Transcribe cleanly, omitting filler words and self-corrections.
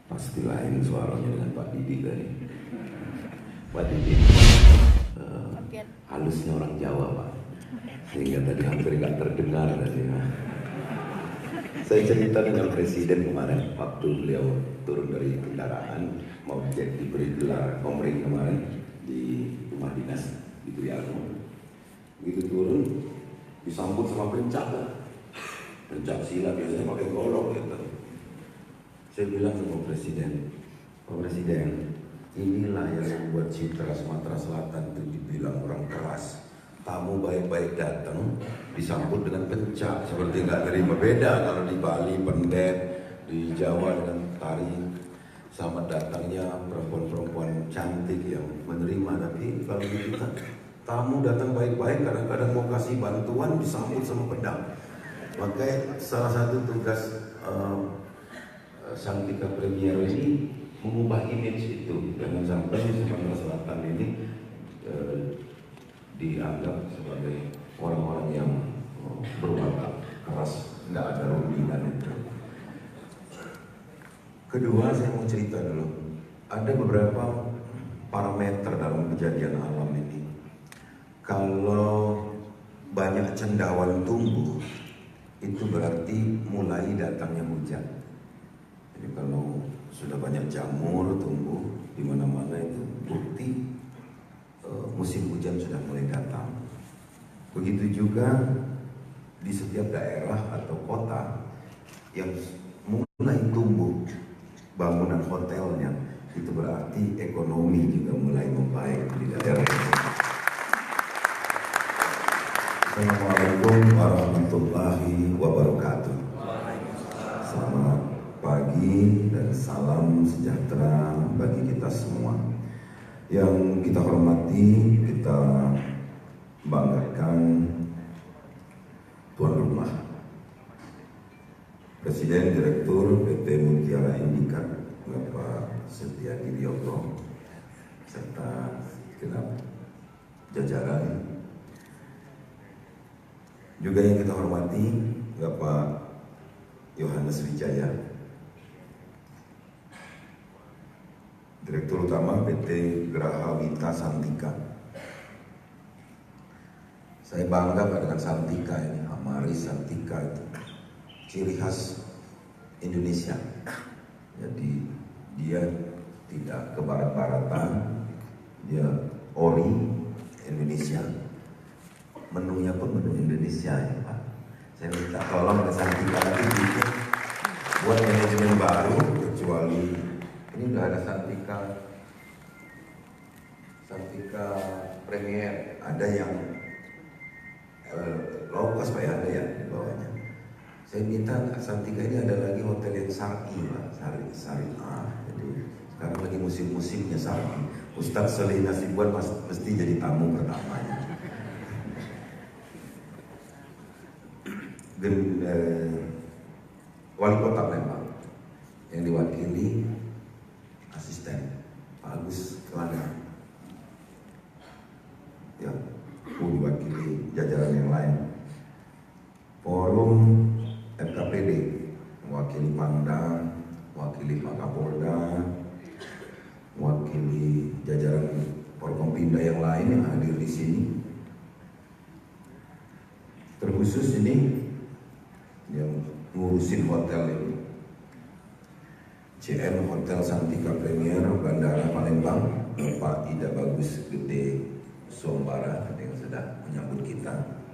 Pasti lain suaranya dengan Pak Didi tadi. Pak Didi halusnya orang Jawa, Pak, sehingga tadi hampir nggak terdengar tadi. Saya cerita dengan Presiden kemarin waktu beliau turun dari kendaraan mau diberi gelar komering kemarin di rumah dinas di Priago. Begitu turun disambut sama pencak silat, biasanya pakai golok gitu. Saya bilang sama Presiden, Pak Presiden, inilah yang membuat citra Sumatera Selatan itu dibilang orang keras. Tamu baik-baik datang disambut dengan pencak seperti nggak terima. Beda kalau di Bali pendet, di Jawa dengan tari. Selamat datangnya perempuan-perempuan cantik yang menerima. Tapi kalau di kita tamu datang baik-baik, kadang-kadang mau kasih bantuan disambut sama pedang. Makanya salah satu tugas Santika Premier ini mengubah image itu, jangan sampai Sumatera Selatan ini dianggap sebagai orang-orang yang berwatak keras, nggak ada rundingan itu. Kedua, saya mau cerita dulu, ada beberapa parameter dalam kejadian alam ini. Kalau banyak cendawan tumbuh, itu berarti mulai datangnya hujan. Jadi kalau sudah banyak jamur tumbuh di mana-mana itu bukti musim hujan sudah mulai datang. Begitu juga di setiap daerah atau kota yang mulai tumbuh bangunan hotelnya, itu berarti ekonomi juga mulai membaik di daerah itu. Assalamualaikum warahmatullahi wabarakatuh. Selamat pagi dan salam sejahtera bagi kita semua. Yang kita hormati, kita banggakan tuan rumah, Presiden Direktur PT Mutiara Indica, Bapak Setiadi Wiyoto, serta genap jajaran. Juga yang kita hormati Bapak Yohanes Wijaya, Direktur Utama PT Geraha Wita Santika. Saya bangga dengan Santika ini, Amaris Santika itu ciri khas Indonesia. Jadi dia tidak ke barat-baratan, dia ori Indonesia. Menunya pun menu Indonesia ya Pak. Saya minta tolong ke Santika lagi bikin buat manajemen baru, kecuali ini udah ada Santika Premier, ada yang low cost Pak ya, ada ya di bawahnya. Saya minta Santika ini ada lagi hotel yang Sari Pak, Sari A. Jadi sekarang lagi musim-musimnya Sari. Ustadz Saleh Nasibuan mesti jadi tamu pertamanya. Wali Kota Palembang yang diwakili asisten Pak Agus Kelana, ya, diwakili jajaran yang lain. Forum FKPD mewakili Pangdam, mewakili Pak Kapolda, mewakili jajaran Forkompinda yang lain yang hadir di sini. Terkhusus ini yang ngurusin hotel ini, CM Hotel Santika Premier Bandara Palembang, Bapak Ida Bagus Gede Sombara yang sudah menyambut kita.